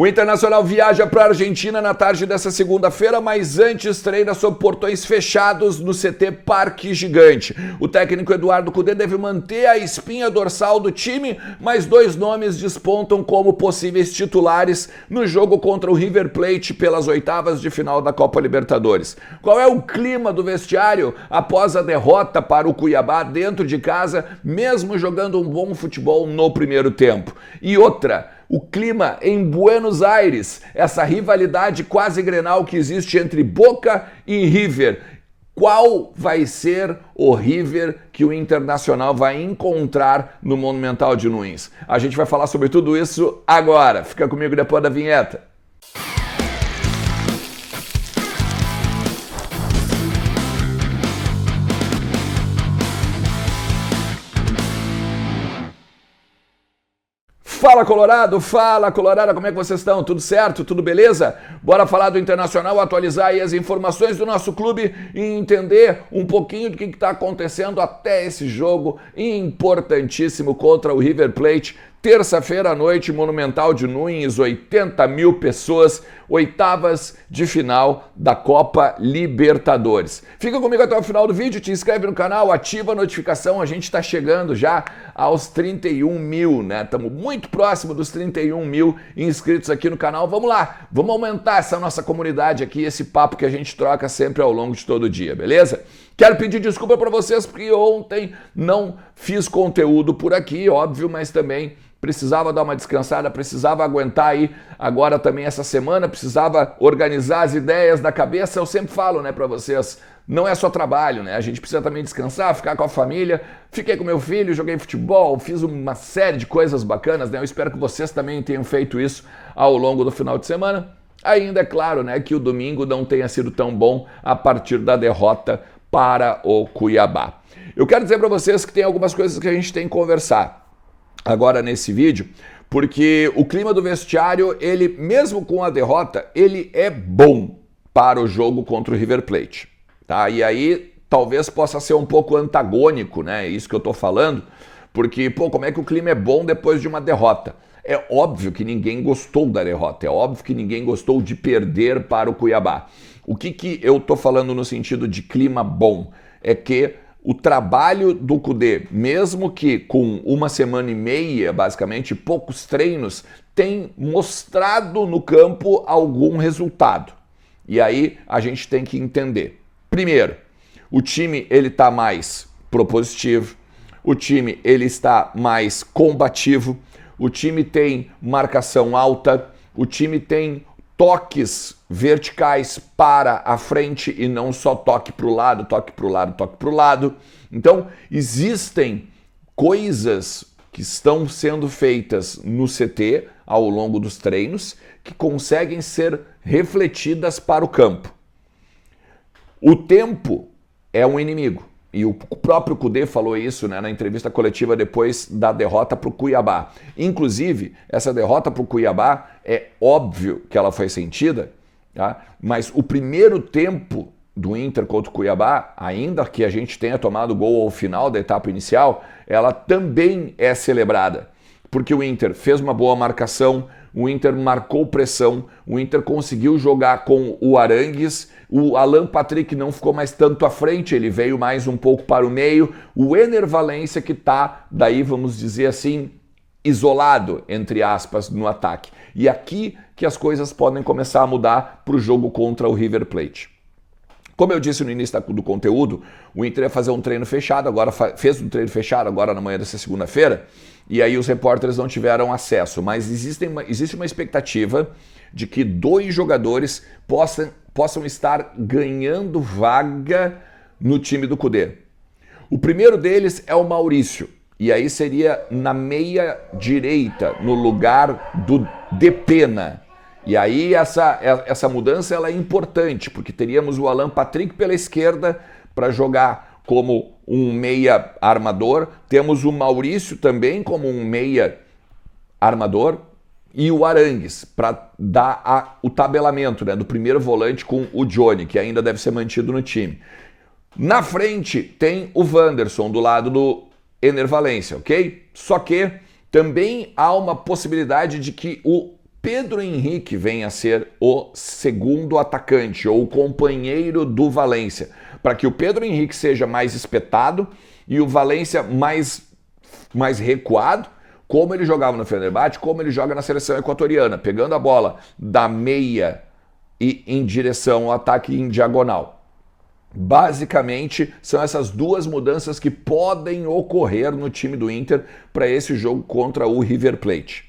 O Internacional viaja para a Argentina na tarde dessa segunda-feira, mas antes treina sob portões fechados no CT Parque Gigante. O técnico Eduardo Cudê deve manter a espinha dorsal do time, mas dois nomes despontam como possíveis titulares no jogo contra o River Plate pelas oitavas de final da Copa Libertadores. Qual é o clima do vestiário após a derrota para o Cuiabá dentro de casa, mesmo jogando um bom futebol no primeiro tempo? E outra, o clima em Buenos Aires, essa rivalidade quase grenal que existe entre Boca e River. Qual vai ser o River que o Internacional vai encontrar no Monumental de Nunes? A gente vai falar sobre tudo isso agora. Fica comigo depois da vinheta. Fala Colorado, como é que vocês estão? Tudo certo? Tudo beleza? Bora falar do Internacional, atualizar aí as informações do nosso clube e entender um pouquinho do que está acontecendo até esse jogo importantíssimo contra o River Plate. Terça-feira à noite, Monumental de Nunes, 80 mil pessoas, oitavas de final da Copa Libertadores. Fica comigo até o final do vídeo, te inscreve no canal, ativa a notificação, a gente está chegando já aos 31 mil, né? Estamos muito próximo dos 31 mil inscritos aqui no canal. Vamos lá, vamos aumentar essa nossa comunidade aqui, esse papo que a gente troca sempre ao longo de todo o dia, beleza? Quero pedir desculpa para vocês porque ontem não fiz conteúdo por aqui, óbvio, mas também precisava dar uma descansada, precisava aguentar aí agora também essa semana, precisava organizar as ideias da cabeça. Eu sempre falo, né, para vocês, não é só trabalho, né? A gente precisa também descansar, ficar com a família. Fiquei com meu filho, joguei futebol, fiz uma série de coisas bacanas, né? Eu espero que vocês também tenham feito isso ao longo do final de semana. Ainda é claro, né, que o domingo não tenha sido tão bom a partir da derrota para o Cuiabá. Eu quero dizer para vocês que tem algumas coisas que a gente tem que conversar agora nesse vídeo, porque o clima do vestiário, ele mesmo com a derrota, ele é bom para o jogo contra o River Plate, tá? E aí talvez possa ser um pouco antagônico, né? Isso que eu tô falando, porque, pô, como é que o clima é bom depois de uma derrota? É óbvio que ninguém gostou da derrota, é óbvio que ninguém gostou de perder para o Cuiabá. O que eu tô falando no sentido de clima bom? É que o trabalho do Cudê, mesmo que com uma semana e meia, basicamente, poucos treinos, tem mostrado no campo algum resultado. E aí a gente tem que entender. Primeiro, o time ele está mais propositivo, o time ele está mais combativo, o time tem marcação alta, o time tem toques verticais para a frente e não só toque para o lado, toque para o lado, toque para o lado. Então, existem coisas que estão sendo feitas no CT ao longo dos treinos que conseguem ser refletidas para o campo. O tempo é um inimigo. E o próprio Cudê falou isso, né, na entrevista coletiva depois da derrota para o Cuiabá. Inclusive, essa derrota para o Cuiabá é óbvio que ela foi sentida, tá? Mas o primeiro tempo do Inter contra o Cuiabá, ainda que a gente tenha tomado gol ao final da etapa inicial, ela também é celebrada. Porque o Inter fez uma boa marcação, o Inter marcou pressão, o Inter conseguiu jogar com o Arangues, o Alan Patrick não ficou mais tanto à frente, ele veio mais um pouco para o meio, o Ener Valencia que está, daí vamos dizer assim, isolado, entre aspas, no ataque. E aqui que as coisas podem começar a mudar para o jogo contra o River Plate. Como eu disse no início do conteúdo, o Inter ia fazer um treino fechado, agora fez um treino fechado agora na manhã dessa segunda-feira, e aí os repórteres não tiveram acesso, mas existe uma expectativa de que dois jogadores possam estar ganhando vaga no time do Cudê. O primeiro deles é o Maurício, e aí seria na meia direita, no lugar do Depena. E aí essa mudança ela é importante, porque teríamos o Alan Patrick pela esquerda para jogar como um meia armador, temos o Maurício também como um meia armador e o Arangues para dar o tabelamento, né, do primeiro volante com o Johnny, que ainda deve ser mantido no time. Na frente tem o Wanderson do lado do Ener Valencia, ok? Só que também há uma possibilidade de que o Pedro Henrique venha a ser o segundo atacante ou o companheiro do Valência, para que o Pedro Henrique seja mais espetado e o Valência mais recuado, como ele jogava no Fenerbahçe, como ele joga na seleção equatoriana, pegando a bola da meia e em direção ao ataque em diagonal. Basicamente, são essas duas mudanças que podem ocorrer no time do Inter para esse jogo contra o River Plate.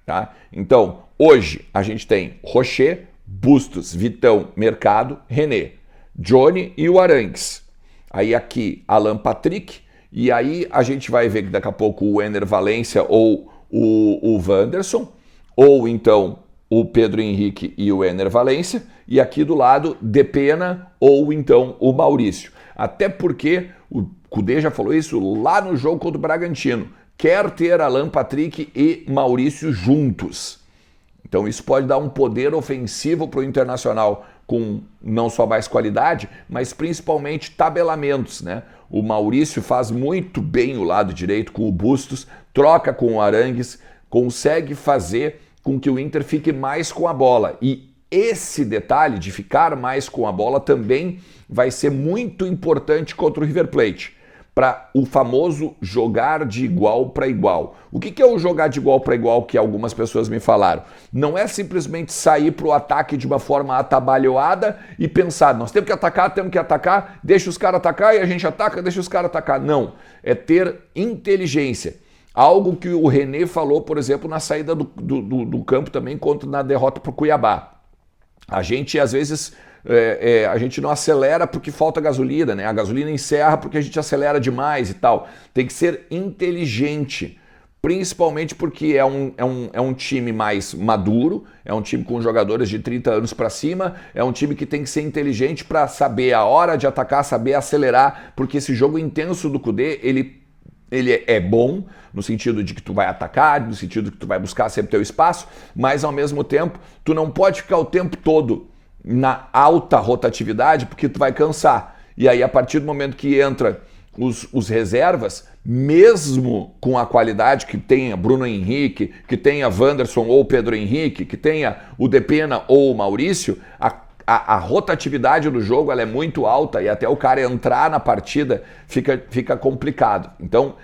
Tá? Então, hoje a gente tem Rocher, Bustos, Vitão, Mercado, René, Johnny e o Arangues. Aí aqui, Alan Patrick. E aí a gente vai ver que daqui a pouco o Ener Valencia ou o Wanderson, ou então o Pedro Henrique e o Ener Valencia, e aqui do lado Depena ou então o Maurício. Até porque o Kudê já falou isso lá no jogo contra o Bragantino. Quer ter Alan Patrick e Maurício juntos. Então isso pode dar um poder ofensivo para o Internacional com não só mais qualidade, mas principalmente tabelamentos, né? O Maurício faz muito bem o lado direito com o Bustos, troca com o Arangues, consegue fazer com que o Inter fique mais com a bola. E esse detalhe de ficar mais com a bola também vai ser muito importante contra o River Plate, para o famoso jogar de igual para igual. O que é o jogar de igual para igual que algumas pessoas me falaram? Não é simplesmente sair para o ataque de uma forma atabalhoada e pensar, nós temos que atacar, deixa os caras atacar e a gente ataca, deixa os caras atacar. Não, é ter inteligência. Algo que o René falou, por exemplo, na saída do campo também na derrota para o Cuiabá. A gente, às vezes, a gente não acelera porque falta gasolina, né? A gasolina encerra porque a gente acelera demais e tal. Tem que ser inteligente, principalmente porque é um time mais maduro, é um time com jogadores de 30 anos para cima, é um time que tem que ser inteligente para saber a hora de atacar, saber acelerar, porque esse jogo intenso do Kudê, ele é bom no sentido de que tu vai atacar, no sentido de que tu vai buscar sempre teu espaço, mas ao mesmo tempo tu não pode ficar o tempo todo na alta rotatividade porque tu vai cansar. E aí a partir do momento que entra os reservas, mesmo com a qualidade que tenha Bruno Henrique, que tenha Wanderson ou Pedro Henrique, que tenha o Depena ou o Maurício, a rotatividade do jogo ela é muito alta e até o cara entrar na partida fica complicado. Então,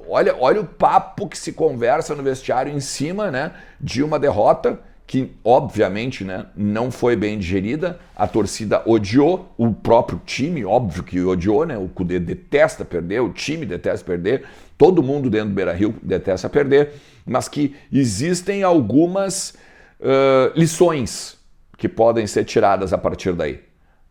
olha o papo que se conversa no vestiário em cima, né, de uma derrota que, obviamente, né, não foi bem digerida. A torcida odiou, o próprio time, óbvio que odiou, né? O Kudê detesta perder, o time detesta perder, todo mundo dentro do Beira-Rio detesta perder, mas que existem algumas lições que podem ser tiradas a partir daí.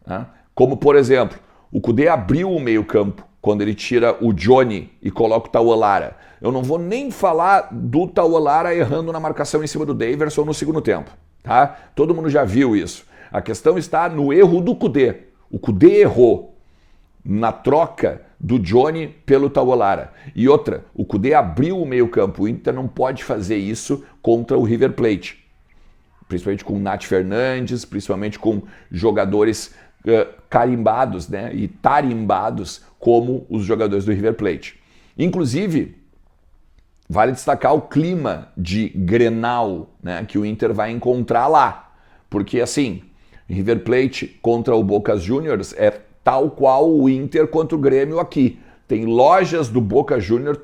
Né? Como, por exemplo, o Kudê abriu o meio-campo quando ele tira o Johnny e coloca o Tauolara. Eu não vou nem falar do Tauolara errando na marcação em cima do Daverson no segundo tempo. Tá? Todo mundo já viu isso. A questão está no erro do Kudê. O Kudê errou na troca do Johnny pelo Tauolara. E outra, o Kudê abriu o meio-campo. O Inter não pode fazer isso contra o River Plate. Principalmente com o Nath Fernandes, principalmente com jogadores carimbados, né, e tarimbados como os jogadores do River Plate. Inclusive, vale destacar o clima de Grenal, né, que o Inter vai encontrar lá. Porque assim, River Plate contra o Boca Juniors é tal qual o Inter contra o Grêmio aqui. Tem lojas do Boca Juniors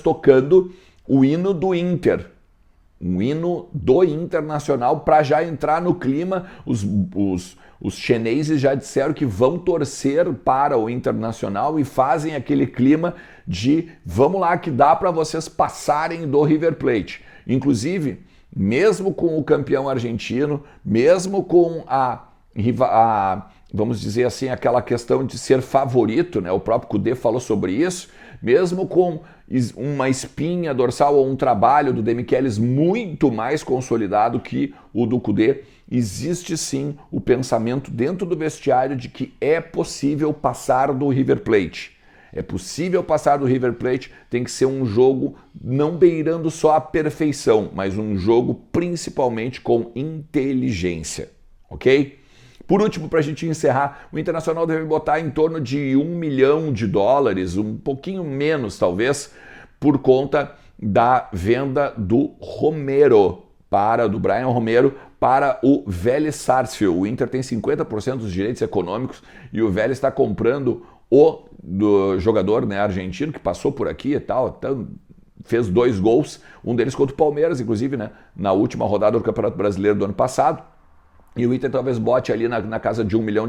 tocando o hino do Inter. Um hino do Internacional para já entrar no clima. Os chineses já disseram que vão torcer para o Internacional e fazem aquele clima de vamos lá que dá para vocês passarem do River Plate. Inclusive, mesmo com o campeão argentino, mesmo com vamos dizer assim, aquela questão de ser favorito, né? O próprio Kudê falou sobre isso, mesmo com uma espinha dorsal ou um trabalho do Demichelis muito mais consolidado que o do Kudê, existe sim o pensamento dentro do vestiário de que é possível passar do River Plate. É possível passar do River Plate, tem que ser um jogo não beirando só a perfeição, mas um jogo principalmente com inteligência, ok? Por último, para a gente encerrar, o Internacional deve botar em torno de $1 milhão, um pouquinho menos talvez, por conta da venda do Romero. do Brian Romero para o Vélez Sarsfield. O Inter tem 50% dos direitos econômicos e o Vélez está comprando do jogador, né, argentino que passou por aqui e tal, fez 2 gols, um deles contra o Palmeiras, inclusive, né, na última rodada do Campeonato Brasileiro do ano passado. E o Inter talvez bote ali na casa de $1 milhão,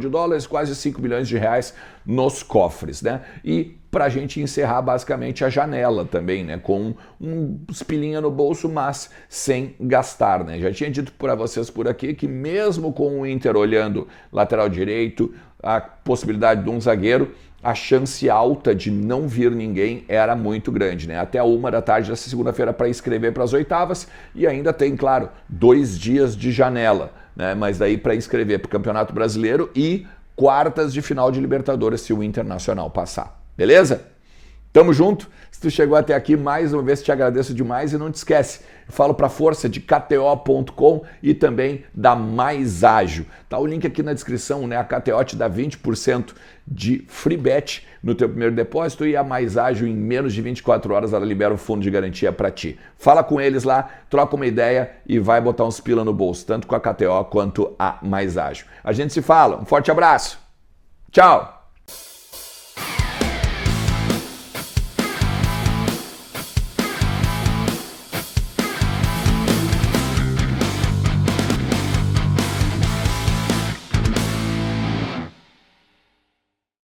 quase 5 milhões de reais nos cofres, né? E para a gente encerrar basicamente a janela também, né? Com uns pilinha no bolso, mas sem gastar, né? Já tinha dito para vocês por aqui que mesmo com o Inter olhando lateral direito, a possibilidade de um zagueiro, a chance alta de não vir ninguém era muito grande, né? Até 1 da tarde dessa segunda-feira para inscrever para as oitavas e ainda tem, claro, 2 dias de janela, né? Mas daí para inscrever para o Campeonato Brasileiro e quartas de final de Libertadores se o Internacional passar. Beleza? Tamo junto. Se tu chegou até aqui, mais uma vez te agradeço demais e não te esquece, eu falo para força de KTO.com e também da Mais Ágil. Tá o link aqui na descrição, né? A KTO te dá 20% de free bet no teu primeiro depósito e a Mais Ágil em menos de 24 horas ela libera o fundo de garantia para ti. Fala com eles lá, troca uma ideia e vai botar uns pila no bolso, tanto com a KTO quanto a Mais Ágil. A gente se fala, um forte abraço. Tchau!